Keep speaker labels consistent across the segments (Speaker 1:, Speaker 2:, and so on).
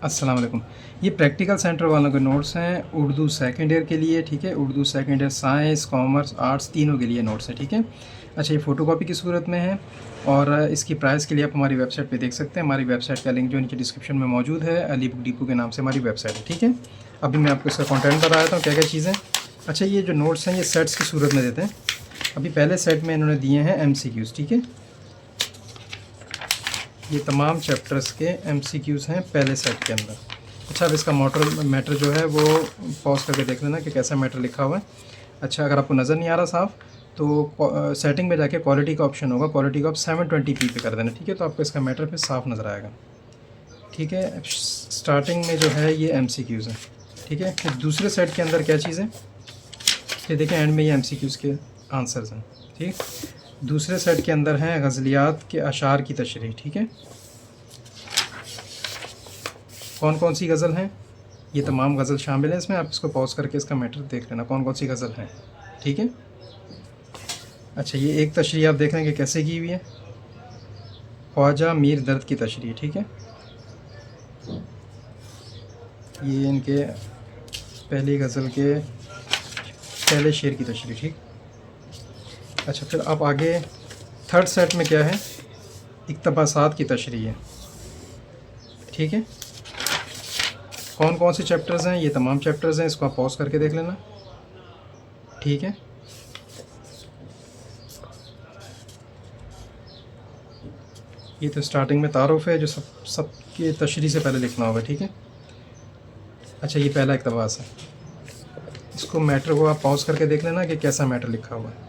Speaker 1: अस्सलाम वालेकुम। ये प्रैक्टिकल सेंटर वालों के नोट्स हैं उर्दू सेकंड ईयर के लिए, ठीक है। Urdu second year science, commerce, arts तीनों के लिए नोट्स हैं, ठीक है। अच्छा, ये फ़ोटोकॉपी की सूरत में है और इसकी प्राइस के लिए आप हमारी वेबसाइट पे देख सकते हैं। हमारी वेबसाइट का लिंक जो नीचे डिस्क्रिप्शन में मौजूद है, अली बुक डिपो के नाम से हमारी वेबसाइट है, ठीक है। अभी मैं आपको इसका कंटेंट बता देता हूँ क्या क्या चीज़ें। अच्छा, ये जो नोट्स हैं ये सेट्स की सूरत में देते हैं। अभी पहले सेट में इन्होंने दिए हैं MCQs, ठीक है। ये तमाम चैप्टर्स के MCQs हैं पहले सेट के अंदर। अच्छा, अब इसका मैटर जो है वो पॉज करके देख लेना कि कैसा मैटर लिखा हुआ है। अच्छा, अगर आपको नज़र नहीं आ रहा साफ तो सेटिंग में जाके क्वालिटी का ऑप्शन होगा, क्वालिटी को आप 720p पे कर देना, ठीक है। तो आपको इसका मैटर फिर साफ नज़र आएगा, ठीक है। स्टार्टिंग में जो है ये MCQs हैं, ठीक है। फिर दूसरे सेट के अंदर क्या चीज़ है, ये देखें एंड में ये MCQs के आंसर्स हैं, ठीक। दूसरे सेट के अंदर हैं गज़लियात के अशार की तशरीह, ठीक है। कौन कौन सी गज़ल हैं, ये तमाम गज़ल शामिल हैं इसमें। आप इसको पॉज करके इसका मैटर देख लेना कौन कौन सी गज़ल हैं, ठीक है। अच्छा, ये एक तशरीह आप देख रहे हैं कि कैसे की हुई है, ख्वाजा मीर दर्द की तशरीह, ठीक है। ये इनके पहली गज़ल के पहले शेर की तशरीह, ठीक। अच्छा, फिर आप आगे थर्ड सेट में क्या है, इक़्तिबासात की तशरीह है, ठीक है। कौन कौन से चैप्टर्स हैं, ये तमाम चैप्टर्स हैं। इसको आप पॉज करके देख लेना, ठीक है। ये तो स्टार्टिंग में तारुफ है जो सब के तशरीह से पहले लिखना होगा, ठीक है। अच्छा, ये पहला इक़्तिबास है, इसको मैटर को आप पॉज करके देख लेना कि कैसा मैटर लिखा हुआ है,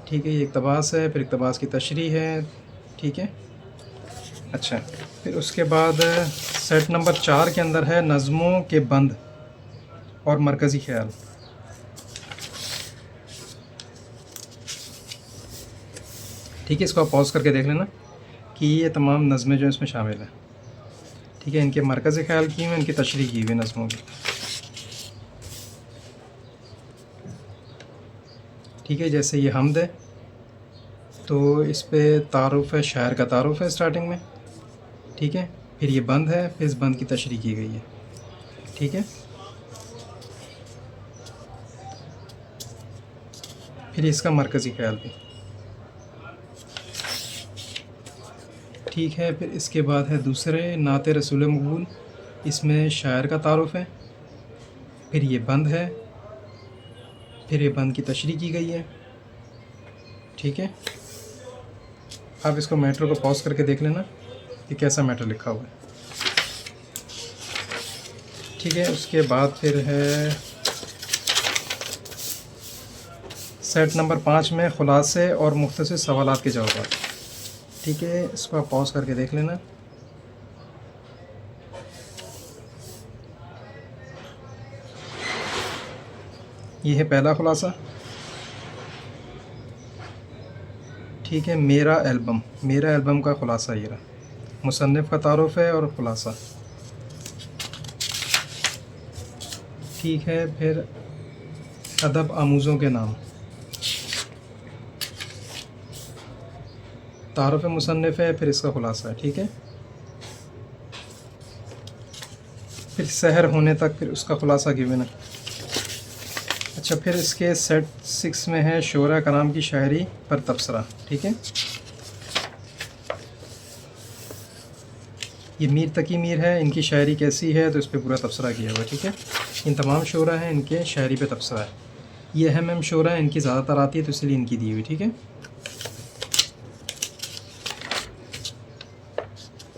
Speaker 1: ठीक है। ये इक़्तिबास है, फिर इक़्तिबास की तशरीह है, ठीक है। अच्छा, फिर उसके बाद सेट नंबर 4 के अंदर है नज़मों के बंद और मरकज़ी ख्याल, ठीक है। इसको आप पॉज करके देख लेना कि ये तमाम नज़में जो इसमें शामिल हैं, ठीक है। इनके मरकज़ी ख्याल की हुई, इनकी तशरीह की हुई नज़मों की, ठीक है। जैसे ये हमद है तो इस पे तारुफ़ है, शायर का तारुफ़ है स्टार्टिंग में, ठीक है। फिर ये बंद है, फिर इस बंद की तशरीह की गई है, ठीक है। फिर इसका मरकज़ी ख्याल भी, ठीक है। फिर इसके बाद है दूसरे नाते रसूल मकबूल, इसमें शायर का तारुफ़ है, फिर ये बंद है, फिर ये बंद की तशरीह की गई है, ठीक है। आप इसको मैटर को पॉज करके देख लेना कि कैसा मैटर लिखा हुआ है, ठीक है। उसके बाद फिर है सेट नंबर 5 में ख़ुलासे और मुख्तसर सवालात के जवाब, ठीक है। इसको आप पॉज करके देख लेना, ये है पहला ख़ुलासा, ठीक है। मेरा एल्बम का ख़ुलासा ये रहा, मुसन्निफ़ का तारुफ़ है और ख़ुलासा, ठीक है। फिर अदब आमूज़ों के नाम, तारुफ़ मुसन्निफ़ है, फिर इसका ख़ुलासा है, ठीक है। फिर सहर होने तक, फिर उसका ख़ुलासा गिवन है। अच्छा, फिर इसके सेट 6 में है शोरा कराम की शायरी पर तबसरा, ठीक है। ये मीर तकी मीर है, इनकी शायरी कैसी है तो इस पर पूरा तबसरा किया हुआ है, ठीक है। इन तमाम शोरा हैं, इनके शायरी पे तबसरा है। ये अहम शोरा है, इनकी ज़्यादातर आती है तो इसलिए इनकी दी हुई, ठीक है।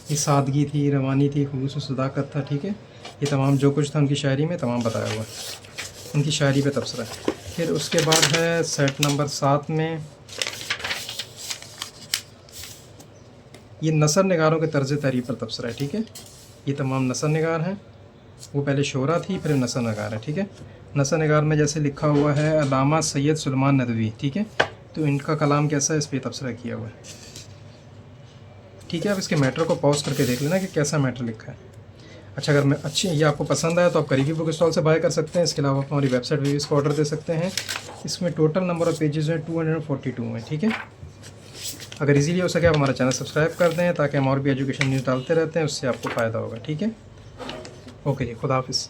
Speaker 1: ये सादगी थी, रवानी थी, खुलूस सदाकत था, ठीक है। ये तमाम जो कुछ था उनकी शायरी में तमाम बताया हुआ है, उनकी शायरी पे तबसरा है। फिर उसके बाद है सेट नंबर 7 में ये नसर निगारों के तर्ज़ तहरीर पर तबसरा है, ठीक है। ये तमाम नसर निगार हैं, वो पहले शोरा थी फिर नसर निगार है, ठीक है। नसर निगार में जैसे लिखा हुआ है अल्लामा सैयद सुलेमान नदवी, ठीक है। तो इनका कलाम कैसा है, इस पर तबसरा किया हुआ है, ठीक है। अब इसके मैटर को पॉज करके देख लेना कि कैसा मैटर लिखा है। अच्छा, अगर मैं ये आपको पसंद आया तो आप करीबी बुक स्टॉल से बाय कर सकते हैं। इसके अलावा आप हमारी वेबसाइट पर भी इसको ऑर्डर दे सकते हैं। इसमें टोटल नंबर ऑफ़ पेजेस हैं 242 में, ठीक है। अगर इजीली हो सके आप हमारा चैनल सब्सक्राइब कर दें ताकि हम और भी एजुकेशन न्यूज़ डालते रहते हैं, उससे आपको फ़ायदा होगा। ठीक है, ओके जी, खुदा हाफिज़।